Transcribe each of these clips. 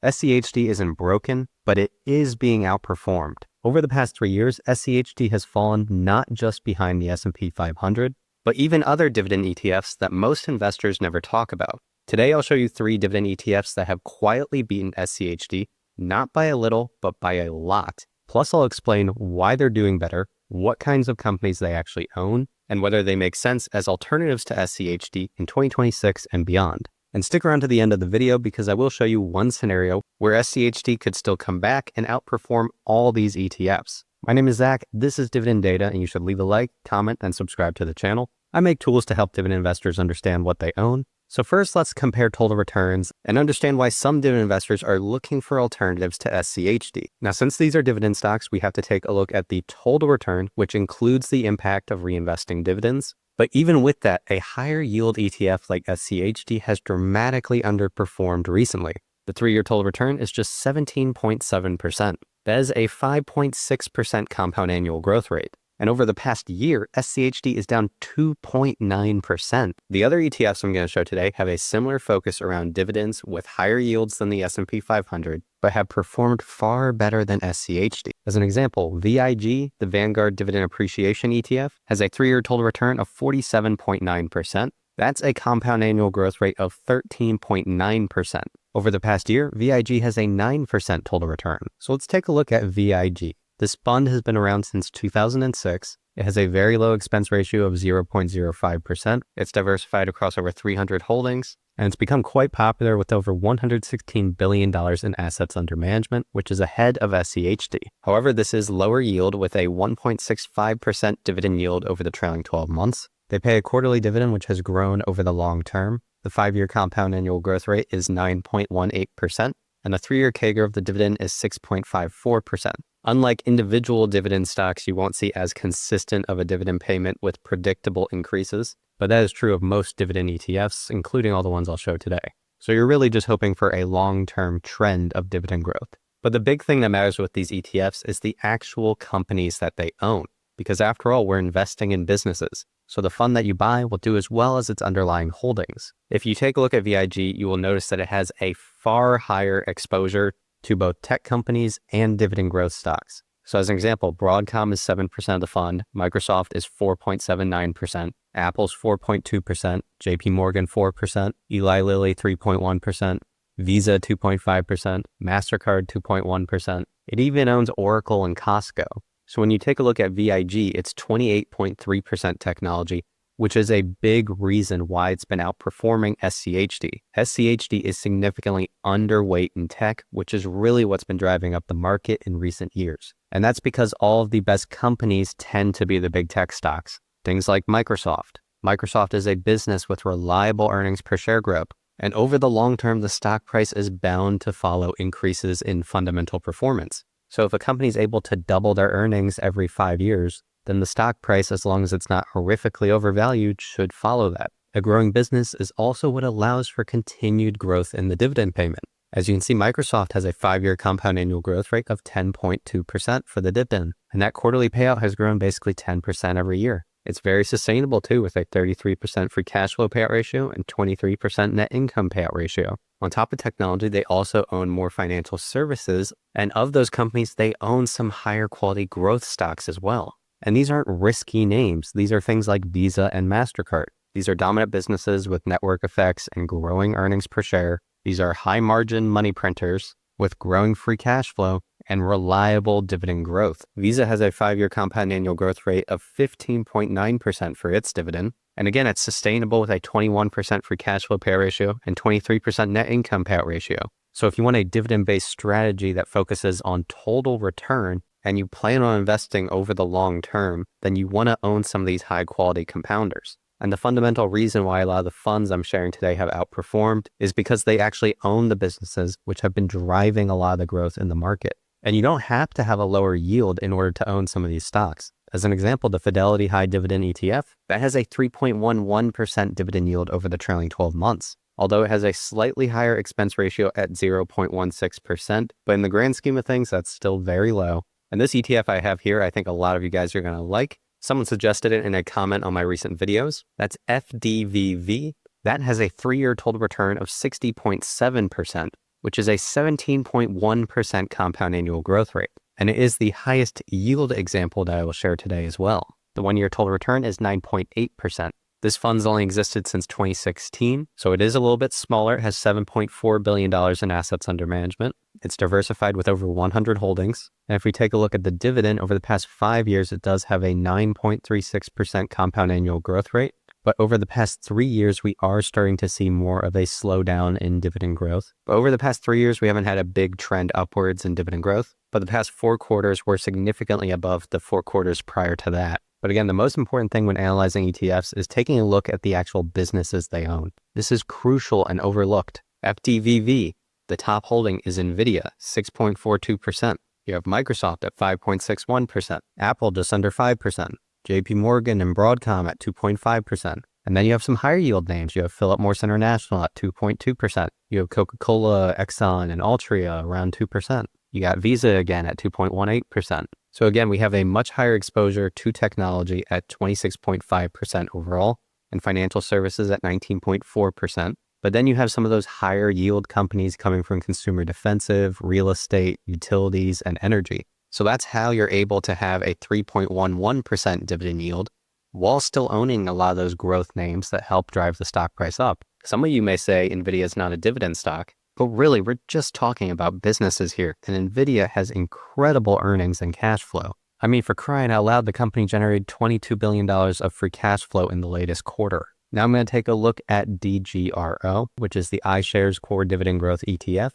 SCHD isn't broken, but it is being outperformed. Over the past 3 years, SCHD has fallen not just behind the S&P 500, but even other dividend ETFs that most investors never talk about. Today, I'll show you 3 dividend ETFs that have quietly beaten SCHD, not by a little, but by a lot. Plus, I'll explain why they're doing better, what kinds of companies they actually own, and whether they make sense as alternatives to SCHD in 2026 and beyond. And stick around to the end of the video because I will show you one scenario where SCHD could still come back and outperform all these ETFs. My name is Zach, this is Dividend Data, and you should leave a like, comment, and subscribe to the channel. I make tools to help dividend investors understand what they own. So first, let's compare total returns and understand why some dividend investors are looking for alternatives to SCHD. Now, since these are dividend stocks, we have to take a look at the total return, which includes the impact of reinvesting dividends. But even with that, a higher yield ETF like SCHD has dramatically underperformed recently. The 3-year total return is just 17.7%. That is a 5.6% compound annual growth rate. And over the past year, SCHD is down 2.9%. The other ETFs I'm going to show today have a similar focus around dividends with higher yields than the S&P 500, but have performed far better than SCHD. As an example, VIG, the Vanguard Dividend Appreciation ETF, has a 3-year total return of 47.9%. That's a compound annual growth rate of 13.9%. Over the past year, VIG has a 9% total return. So let's take a look at VIG. This fund has been around since 2006. It has a very low expense ratio of 0.05%. It's diversified across over 300 holdings, and it's become quite popular with over $116 billion in assets under management, which is ahead of SCHD. However, this is lower yield with a 1.65% dividend yield over the trailing 12 months. They pay a quarterly dividend, which has grown over the long term. The 5-year compound annual growth rate is 9.18%, and the 3-year CAGR of the dividend is 6.54%. Unlike individual dividend stocks, you won't see as consistent of a dividend payment with predictable increases, but that is true of most dividend ETFs, including all the ones I'll show today. So you're really just hoping for a long-term trend of dividend growth. But the big thing that matters with these ETFs is the actual companies that they own, because after all, we're investing in businesses. So the fund that you buy will do as well as its underlying holdings. If you take a look at VIG, you will notice that it has a far higher exposure to both tech companies and dividend growth stocks. So as an example, Broadcom is 7% of the fund, Microsoft is 4.79%, Apple's 4.2%, JP Morgan 4%, Eli Lilly 3.1%, Visa 2.5%, MasterCard 2.1%. It even owns Oracle and Costco. So when you take a look at VIG, it's 28.3% technology, which is a big reason why it's been outperforming SCHD. SCHD is significantly underweight in tech, which is really what's been driving up the market in recent years. And that's because all of the best companies tend to be the big tech stocks. Things like Microsoft. Microsoft is a business with reliable earnings per share growth. And over the long term, the stock price is bound to follow increases in fundamental performance. So if a company is able to double their earnings every 5 years, then the stock price, as long as it's not horrifically overvalued, should follow that. A growing business is also what allows for continued growth in the dividend payment. As you can see, Microsoft has a 5-year compound annual growth rate of 10.2% for the dividend, and that quarterly payout has grown basically 10% every year. It's very sustainable too, with a 33% free cash flow payout ratio and 23% net income payout ratio. On top of technology, they also own more financial services, and of those companies, they own some higher quality growth stocks as well. And these aren't risky names. These are things like Visa and MasterCard. These are dominant businesses with network effects and growing earnings per share. These are high margin money printers with growing free cash flow and reliable dividend growth. Visa has a 5-year compound annual growth rate of 15.9% for its dividend. And again, it's sustainable with a 21% free cash flow payout ratio and 23% net income payout ratio. So if you want a dividend-based strategy that focuses on total return, and you plan on investing over the long term, then you want to own some of these high quality compounders. And the fundamental reason why a lot of the funds I'm sharing today have outperformed is because they actually own the businesses which have been driving a lot of the growth in the market. And you don't have to have a lower yield in order to own some of these stocks. As an example, the Fidelity High Dividend ETF, that has a 3.11% dividend yield over the trailing 12 months. Although it has a slightly higher expense ratio at 0.16%, but in the grand scheme of things, that's still very low. And this ETF I have here, I think a lot of you guys are going to like. Someone suggested it in a comment on my recent videos. That's FDVV. That has a 3-year total return of 60.7%. which is a 17.1% compound annual growth rate. And it is the highest yield example that I will share today as well. The one-year total return is 9.8%. This fund's only existed since 2016, so it is a little bit smaller. It has $7.4 billion in assets under management. It's diversified with over 100 holdings. And if we take a look at the dividend over the past 5 years, it does have a 9.36% compound annual growth rate. But over the past 3 years, we are starting to see more of a slowdown in dividend growth. But over the past 3 years, we haven't had a big trend upwards in dividend growth. But the past 4 quarters were significantly above the 4 quarters prior to that. But again, the most important thing when analyzing ETFs is taking a look at the actual businesses they own. This is crucial and overlooked. FDVV, the top holding is NVIDIA, 6.42%. You have Microsoft at 5.61%, Apple just under 5%, JP Morgan and Broadcom at 2.5%. And then you have some higher yield names. You have Philip Morris International at 2.2%. You have Coca-Cola, Exxon, and Altria around 2%. You got Visa again at 2.18%. So again, we have a much higher exposure to technology at 26.5% overall and financial services at 19.4%. But then you have some of those higher yield companies coming from consumer defensive, real estate, utilities, and energy. So that's how you're able to have a 3.11% dividend yield while still owning a lot of those growth names that help drive the stock price up. Some of you may say NVIDIA is not a dividend stock. But really, we're just talking about businesses here, and NVIDIA has incredible earnings and cash flow. I mean, for crying out loud, the company generated $22 billion of free cash flow in the latest quarter. Now I'm going to take a look at DGRO, which is the iShares Core Dividend Growth ETF.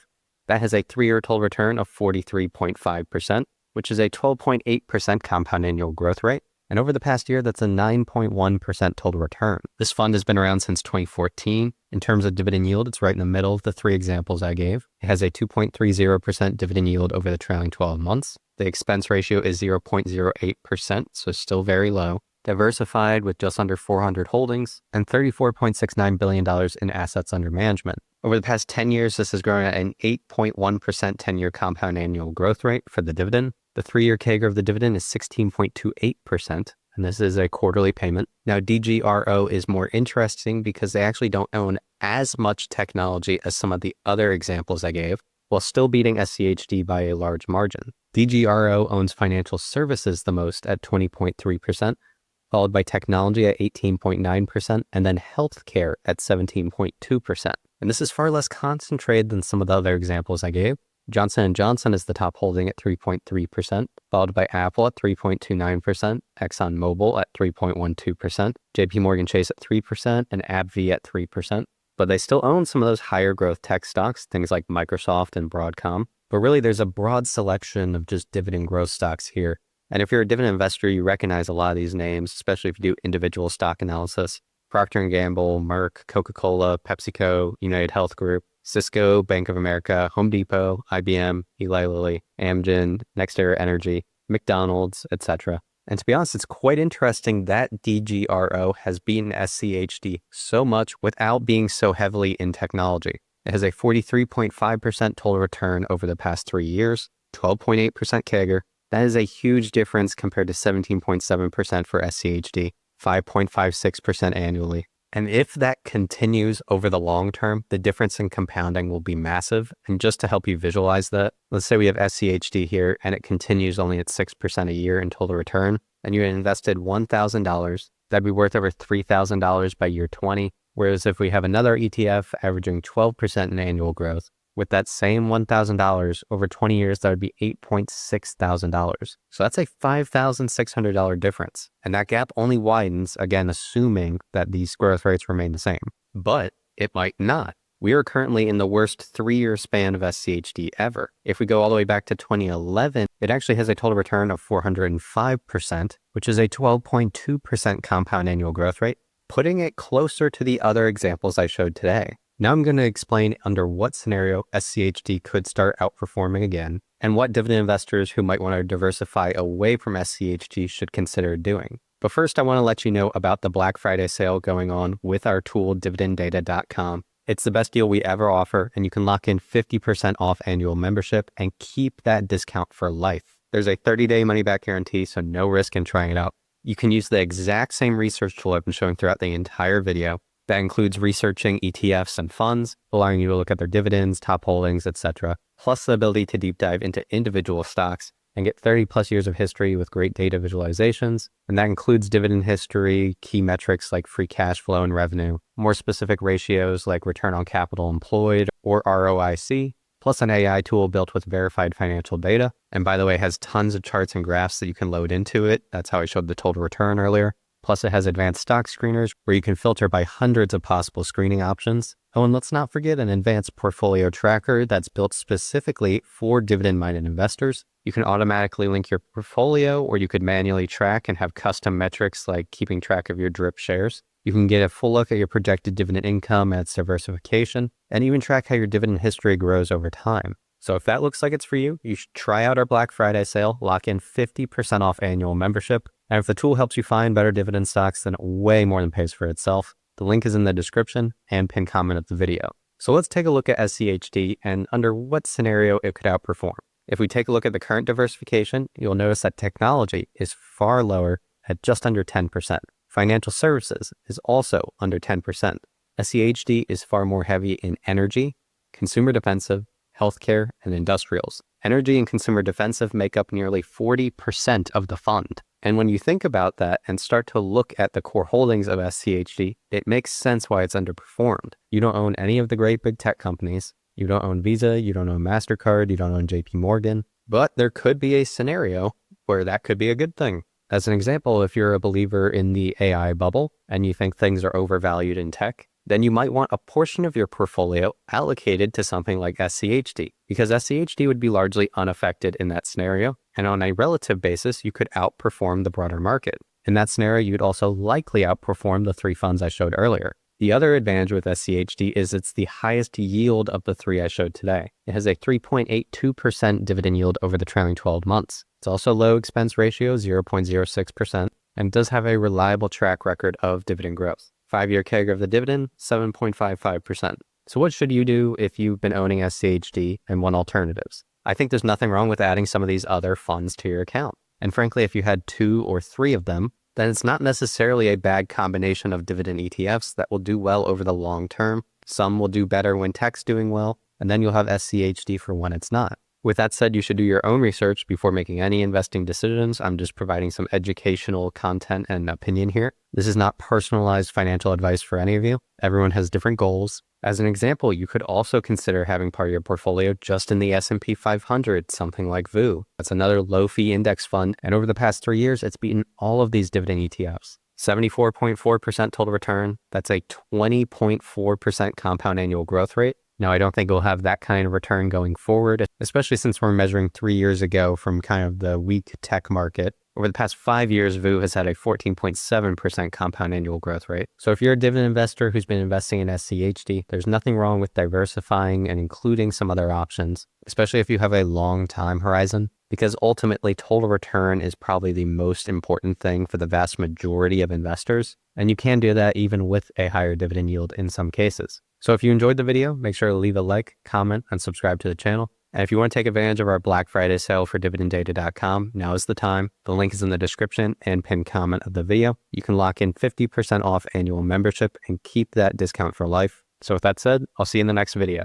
That has a 3-year total return of 43.5%, which is a 12.8% compound annual growth rate. And over the past year, that's a 9.1% total return. This fund has been around since 2014. In terms of dividend yield, it's right in the middle of the 3 examples I gave. It has a 2.30% dividend yield over the trailing 12 months. The expense ratio is 0.08%, so still very low. Diversified with just under 400 holdings and $34.69 billion in assets under management. Over the past 10 years, this has grown at an 8.1% 10-year compound annual growth rate for the dividend. The 3-year CAGR of the dividend is 16.28%, and this is a quarterly payment. Now, DGRO is more interesting because they actually don't own as much technology as some of the other examples I gave, while still beating SCHD by a large margin. DGRO owns financial services the most at 20.3%, followed by technology at 18.9%, and then healthcare at 17.2%. And this is far less concentrated than some of the other examples I gave. Johnson & Johnson is the top holding at 3.3%, followed by Apple at 3.29%, ExxonMobil at 3.12%, JP Morgan Chase at 3%, and AbbVie at 3%. But they still own some of those higher growth tech stocks, things like Microsoft and Broadcom. But really, there's a broad selection of just dividend growth stocks here. And if you're a dividend investor, you recognize a lot of these names, especially if you do individual stock analysis. Procter & Gamble, Merck, Coca-Cola, PepsiCo, United Health Group, Cisco, Bank of America, Home Depot, IBM, Eli Lilly, Amgen, NextEra Energy, McDonald's, etc. And to be honest, it's quite interesting that DGRO has beaten SCHD so much without being so heavily in technology. It has a 43.5% total return over the past 3 years, 12.8% CAGR. That is a huge difference compared to 17.7% for SCHD, 5.56% annually. And if that continues over the long term, the difference in compounding will be massive. And just to help you visualize that, let's say we have SCHD here and it continues only at 6% a year in total return, and you invested $1,000, that'd be worth over $3,000 by year 20. Whereas if we have another ETF averaging 12% in annual growth, with that same $1,000 over 20 years, that would be $8,600. So that's a $5,600 difference. And that gap only widens, again, assuming that these growth rates remain the same. But it might not. We are currently in the worst 3-year span of SCHD ever. If we go all the way back to 2011, it actually has a total return of 405%, which is a 12.2% compound annual growth rate, putting it closer to the other examples I showed today. Now I'm going to explain under what scenario SCHD could start outperforming again, and what dividend investors who might want to diversify away from SCHD should consider doing. But first, I want to let you know about the Black Friday sale going on with our tool, dividenddata.com. It's the best deal we ever offer, and you can lock in 50% off annual membership and keep that discount for life. There's a 30-day money-back guarantee, so no risk in trying it out. You can use the exact same research tool I've been showing throughout the entire video. That includes researching ETFs and funds, allowing you to look at their dividends, top holdings, etc., plus the ability to deep dive into individual stocks and get 30 plus years of history with great data visualizations. And that includes dividend history, key metrics like free cash flow and revenue, more specific ratios like return on capital employed or ROIC, plus an AI tool built with verified financial data. And by the way, it has tons of charts and graphs that you can load into it. That's how I showed the total return earlier. Plus it has advanced stock screeners where you can filter by hundreds of possible screening options. Oh, and let's not forget an advanced portfolio tracker that's built specifically for dividend-minded investors. You can automatically link your portfolio, or you could manually track and have custom metrics like keeping track of your drip shares. You can get a full look at your projected dividend income and its diversification, and even track how your dividend history grows over time. So if that looks like it's for you, you should try out our Black Friday sale, lock in 50% off annual membership. And if the tool helps you find better dividend stocks, then it way more than pays for itself. The link is in the description and pinned comment of the video. So let's take a look at SCHD and under what scenario it could outperform. If we take a look at the current diversification, you'll notice that technology is far lower at just under 10%. Financial services is also under 10%. SCHD is far more heavy in energy, consumer defensive, healthcare, and industrials. Energy and consumer defensive make up nearly 40% of the fund. And when you think about that and start to look at the core holdings of SCHD, it makes sense why it's underperformed. You don't own any of the great big tech companies. You don't own Visa, you don't own MasterCard, you don't own JP Morgan. But there could be a scenario where that could be a good thing. As an example, if you're a believer in the AI bubble and you think things are overvalued in tech, then you might want a portion of your portfolio allocated to something like SCHD, because SCHD would be largely unaffected in that scenario, and on a relative basis, you could outperform the broader market. In that scenario, you'd also likely outperform the three funds I showed earlier. The other advantage with SCHD is it's the highest yield of the three I showed today. It has a 3.82% dividend yield over the trailing 12 months. It's also low expense ratio, 0.06%, and does have a reliable track record of dividend growth. 5-year CAGR of the dividend, 7.55%. So what should you do if you've been owning SCHD and want alternatives? I think there's nothing wrong with adding some of these other funds to your account. And frankly, if you had 2 or 3 of them, then it's not necessarily a bad combination of dividend ETFs that will do well over the long term. Some will do better when tech's doing well, and then you'll have SCHD for when it's not. With that said, you should do your own research before making any investing decisions. I'm just providing some educational content and opinion here. This is not personalized financial advice for any of you. Everyone has different goals. As an example, you could also consider having part of your portfolio just in the S&P 500, something like VU. That's another low-fee index fund, and over the past 3 years, it's beaten all of these dividend ETFs. 74.4% total return. That's a 20.4% compound annual growth rate. Now, I don't think we'll have that kind of return going forward, especially since we're measuring 3 years ago from kind of the weak tech market. Over the past 5 years, VU has had a 14.7% compound annual growth rate. So if you're a dividend investor who's been investing in SCHD, there's nothing wrong with diversifying and including some other options, especially if you have a long time horizon, because ultimately total return is probably the most important thing for the vast majority of investors. And you can do that even with a higher dividend yield in some cases. So if you enjoyed the video, make sure to leave a like, comment, and subscribe to the channel. And if you want to take advantage of our Black Friday sale for dividenddata.com, now is the time. The link is in the description and pinned comment of the video. You can lock in 50% off annual membership and keep that discount for life. So with that said, I'll see you in the next video.